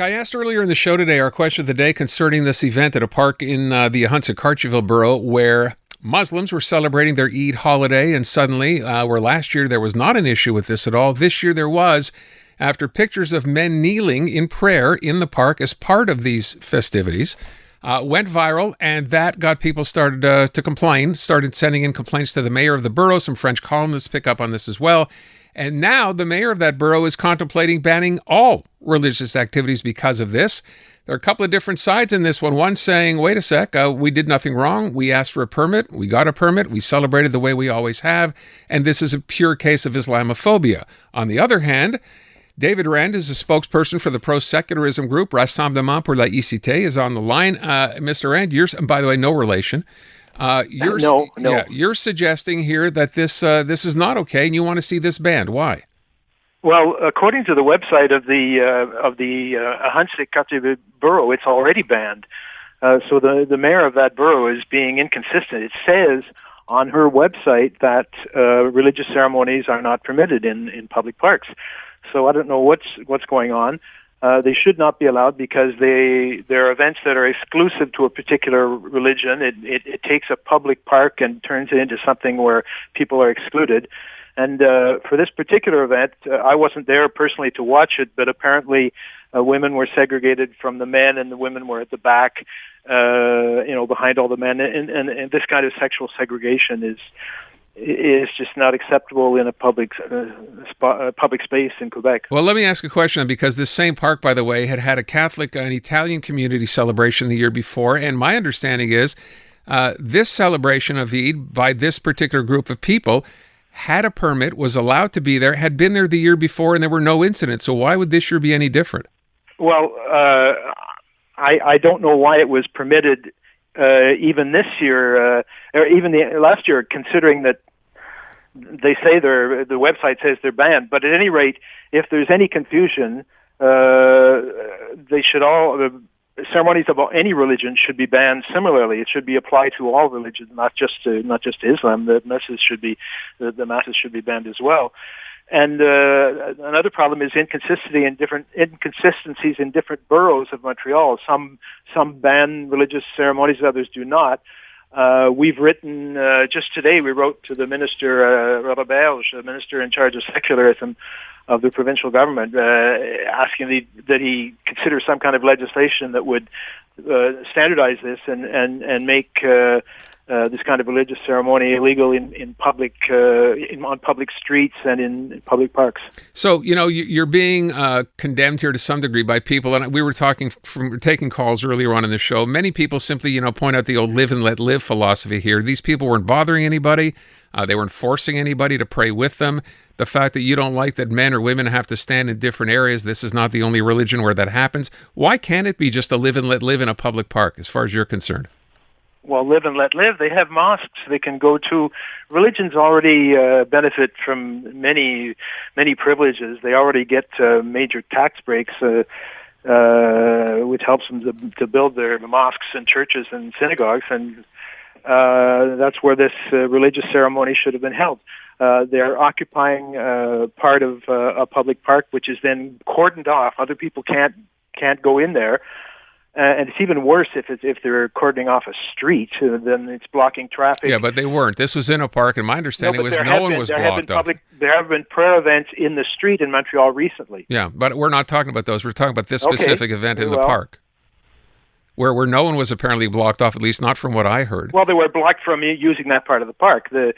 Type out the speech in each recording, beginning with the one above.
I asked earlier in the show today our question of the day concerning this event at a park in the Ahuntsic-Cartierville borough where Muslims were celebrating their Eid holiday, and suddenly, where last year there was not an issue with this at all, this year there was, after pictures of men kneeling in prayer in the park as part of these festivities went viral, and that got people started to complain, started sending in complaints to the mayor of the borough. Some French columnists pick up on this as well. And now the mayor of that borough is contemplating banning all religious activities because of this. There are a couple of different sides in this one. One saying, wait a sec, we did nothing wrong. We asked for a permit. We got a permit. We celebrated the way we always have. And this is a pure case of Islamophobia. On the other hand, David Rand is a spokesperson for the pro-secularism group Rassemblement pour laïcité is on the line. Mr. Rand, you're, by the way, no relation. No. Yeah, you're suggesting here that this is not okay, and you want to see this banned. Why? Well, according to the website of the Ahuntsic-Cartierville borough, it's already banned. So the mayor of that borough is being inconsistent. It says on her website that religious ceremonies are not permitted in public parks. So I don't know what's going on. They should not be allowed because they're events that are exclusive to a particular religion. It takes a public park and turns it into something where people are excluded. And for this particular event, I wasn't there personally to watch it, but apparently women were segregated from the men, and the women were at the back, behind all the men. And this kind of sexual segregation is just not acceptable in a public space in Quebec. Well, let me ask a question, because this same park, by the way, had a Catholic and Italian community celebration the year before, and my understanding is this celebration of Eid by this particular group of people had a permit, was allowed to be there, had been there the year before, and there were no incidents. So why would this year be any different? Well, I don't know why it was permitted even this year, or even last year, considering that they say the website says they're banned. But at any rate, if there's any confusion, they should ceremonies of any religion should be banned similarly. It should be applied to all religions, not just to Islam. The masses should be banned as well. And another problem is inconsistencies in different boroughs of Montreal. Some ban religious ceremonies, others do not. We've written, just today we wrote to the minister, Roberge, the minister in charge of secularism of the provincial government, asking that he consider some kind of legislation that would standardize this and make this kind of religious ceremony illegal in public, on public streets and in public parks. So, you're being condemned here to some degree by people, and we were taking calls earlier on in the show. Many people simply, point out the old live and let live philosophy here. These people weren't bothering anybody. They weren't forcing anybody to pray with them. The fact that you don't like that men or women have to stand in different areas, this is not the only religion where that happens. Why can't it be just a live and let live in a public park, as far as you're concerned? Well, live and let live. They have mosques they can go to. Religions already benefit from many privileges. They already get major tax breaks, which helps them to build their mosques and churches and synagogues, and that's where this religious ceremony should have been held. They're occupying part of a public park, which is then cordoned off. Other people can't go in there. And it's even worse if they're cordoning off a street, then it's blocking traffic. Yeah, but they weren't. This was in a park, and my understanding was no one was blocked off. There have been prayer events in the street in Montreal recently. Yeah, but we're not talking about those. We're talking about this specific event in the park, where no one was apparently blocked off, at least not from what I heard. Well, they were blocked from using that part of the park. It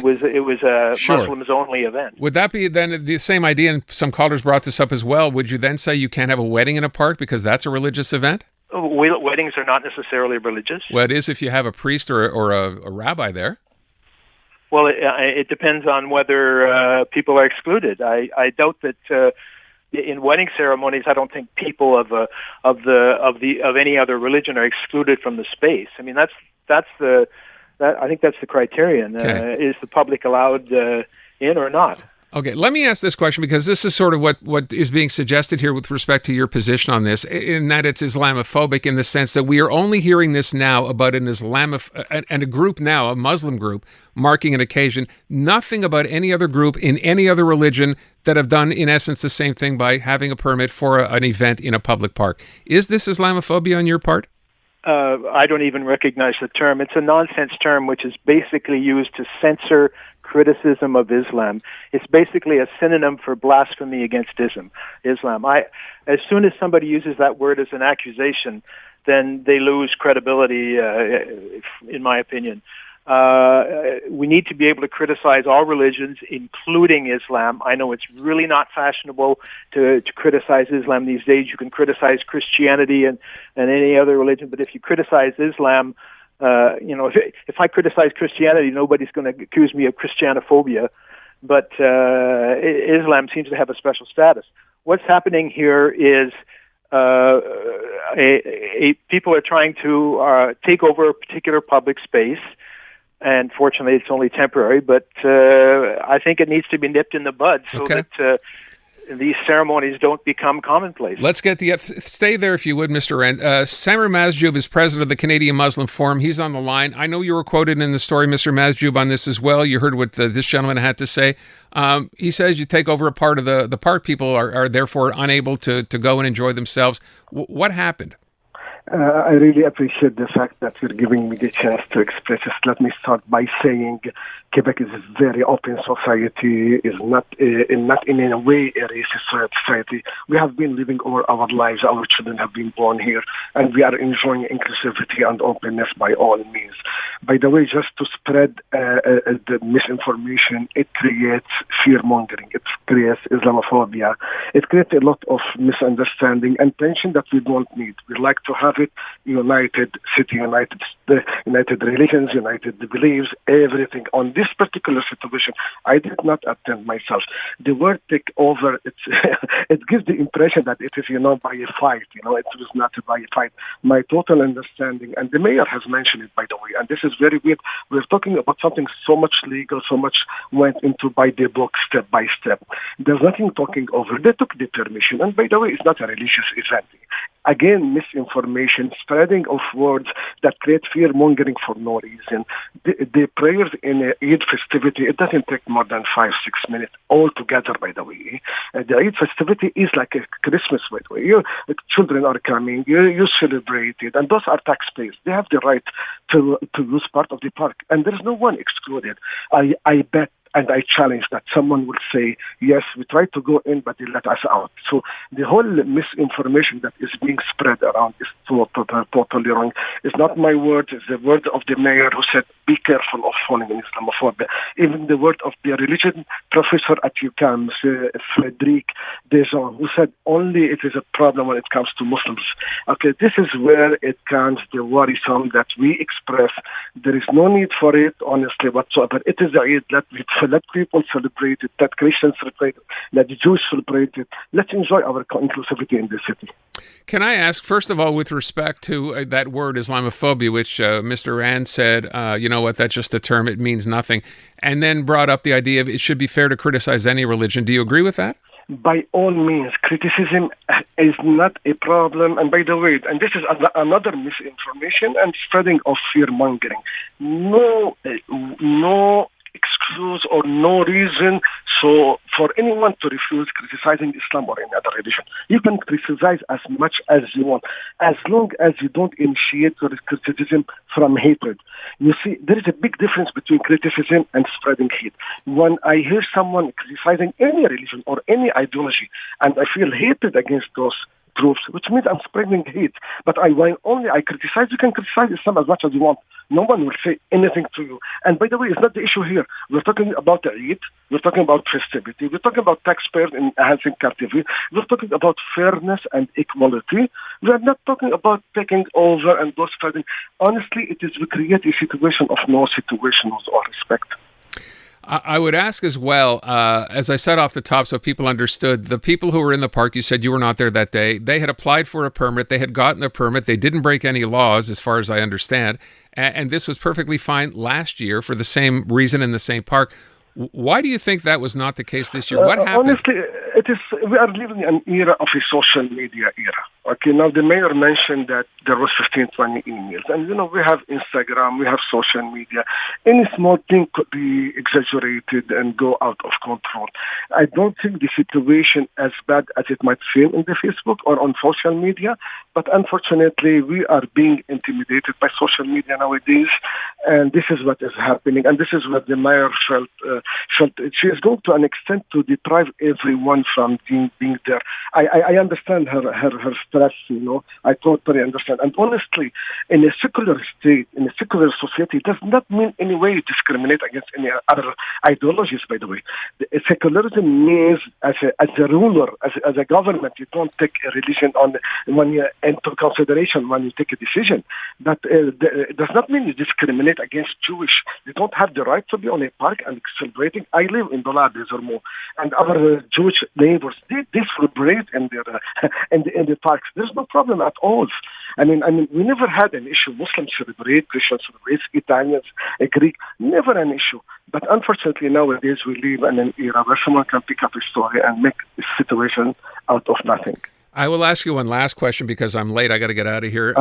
was a Muslims only event. Would that be then the same idea? And some callers brought this up as well. Would you then say you can't have a wedding in a park because that's a religious event? Weddings are not necessarily religious. Well, it is if you have a priest or a rabbi there. Well, it depends on whether people are excluded. I doubt that. In wedding ceremonies, I don't think people of any other religion are excluded from the space. I mean, I think that's the criterion. Okay. Is the public allowed in or not? Okay, let me ask this question because this is sort of what is being suggested here with respect to your position on this, in that it's Islamophobic in the sense that we are only hearing this now about an and a group now, a Muslim group, marking an occasion, nothing about any other group in any other religion that have done, in essence, the same thing by having a permit for an event in a public park. Is this Islamophobia on your part? I don't even recognize the term. It's a nonsense term which is basically used to censor criticism of Islam. It's basically a synonym for blasphemy against Islam. As soon as somebody uses that word as an accusation, then they lose credibility, in my opinion. We need to be able to criticize all religions, including Islam. I know it's really not fashionable to criticize Islam these days. You can criticize Christianity and any other religion, but if you criticize Islam, if I criticize Christianity, nobody's going to accuse me of Christianophobia. But Islam seems to have a special status. What's happening here is people are trying to take over a particular public space. And fortunately, it's only temporary, but I think it needs to be nipped in the bud so that these ceremonies don't become commonplace. Let's get stay there if you would, Mr. Rand. Samer Mazjoub is president of the Canadian Muslim Forum. He's on the line. I know you were quoted in the story, Mr. Mazjoub, on this as well. You heard what this gentleman had to say. He says you take over a part of the park. People are therefore unable to go and enjoy themselves. What happened? I really appreciate the fact that you're giving me the chance to express this. Let me start by saying Quebec is a very open society, is not in any way a racist society. We have been living all our lives. Our children have been born here, and we are enjoying inclusivity and openness by all means. By the way, just to spread the misinformation, it creates fear-mongering. It creates Islamophobia. It creates a lot of misunderstanding and tension that we don't need. We like to have it united city, united religions, united beliefs, everything. On this particular situation, I did not attend myself. The word take over, it gives the impression that it is, by a fight. It was not by a fight. My total understanding, and the mayor has mentioned it, by the way, and this is very weird. We're talking about something so much legal, so much went into by the book, step by step. There's nothing talking over. They took the permission, and by the way, it's not a religious event. Again, misinformation, spreading of words that create fear-mongering for no reason. The prayers in a Eid festivity, it doesn't take more than 5-6 minutes altogether, by the way. The Eid festivity is like a Christmas, by the way. The children are coming, you celebrate it, and those are taxpayers. They have the right to use part of the park, and there is no one excluded. I bet and I challenge that someone will say, yes, we tried to go in, but they let us out. So the whole misinformation that is being spread around is totally wrong. It's not my word, it's the word of the mayor who said, be careful of falling in Islamophobia. Even the word of the religion professor at UQAM, Frédéric Dejean, who said only it is a problem when it comes to Muslims. Okay, this is where it comes the worrisome that we express. There is no need for it, honestly, whatsoever. It is the Eid. Let people celebrate it, let Christians celebrate it, let the Jews celebrate it. Let's enjoy our inclusivity in the city. Can I ask, first of all, with respect to that word Islamophobia, which Mr. Rand said, you know what, that's just a term, it means nothing, and then brought up the idea of it should be fair to criticize any religion. Do you agree with that? By all means, criticism is not a problem. And by the way, and this is another misinformation and spreading of fear-mongering. No excuse or no reason so for anyone to refuse criticizing Islam or any other religion. You can criticize as much as you want, as long as you don't initiate your criticism from hatred. You see, there is a big difference between criticism and spreading hate. When I hear someone criticizing any religion or any ideology, and I feel hatred against those groups, which means I'm spreading hate. But when only I criticize, you can criticize Islam as much as you want. No one will say anything to you. And by the way, it's not the issue here. We're talking about the Eid. We're talking about festivity. We're talking about taxpayers enhancing captivity. We're talking about fairness and equality. We're not talking about taking over and those spreading. Honestly, we create a situation of no situation with all respect. I would ask as well, as I said off the top so people understood, the people who were in the park, you said you were not there that day, they had applied for a permit, they had gotten a permit, they didn't break any laws as far as I understand, and this was perfectly fine last year for the same reason in the same park. Why do you think that was not the case this year? What happened? Honestly, we are living in an era of a social media era. Okay, now the mayor mentioned that there was 15, 20 emails. And, we have Instagram, we have social media. Any small thing could be exaggerated and go out of control. I don't think the situation as bad as it might seem in the Facebook or on social media, but unfortunately, we are being intimidated by social media nowadays, and this is what is happening, and this is what the mayor felt. She is going to an extent to deprive everyone from being there. I understand her stress, I totally understand. And honestly, in a secular state, in a secular society, it does not mean any way you discriminate against any other ideologies, by the way. Secularism means as a ruler, as a government, you don't take a religion into consideration when you take a decision. But it does not mean you discriminate against Jewish. You don't have the right to be on a park and celebrating. I live in Dola Desermo, and our Jewish neighbors, they celebrate in the parks. There's no problem at all. I mean, we never had an issue. Muslims celebrate, Christians celebrate, Italians, Greek, never an issue. But unfortunately, nowadays we live in an era where someone can pick up a story and make a situation out of nothing. I will ask you one last question because I'm late. I got to get out of here.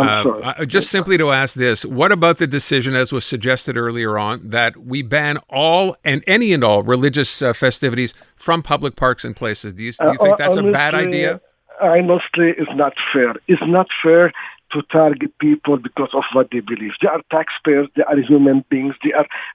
Just simply to ask this: what about the decision, as was suggested earlier on, that we ban all and any and all religious festivities from public parks and places? Do you think that's a bad idea? Honestly, it's not fair. It's not fair to target people because of what they believe. They are taxpayers. They are human beings.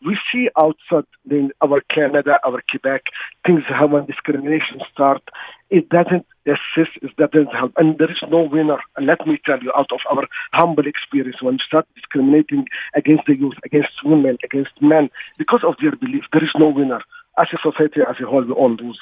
We see outside in our Canada, our Quebec, things how when discrimination starts. It doesn't assist. It doesn't help. And there is no winner. And let me tell you, out of our humble experience, when you start discriminating against the youth, against women, against men, because of their belief, there is no winner. As a society, as a whole, we all lose.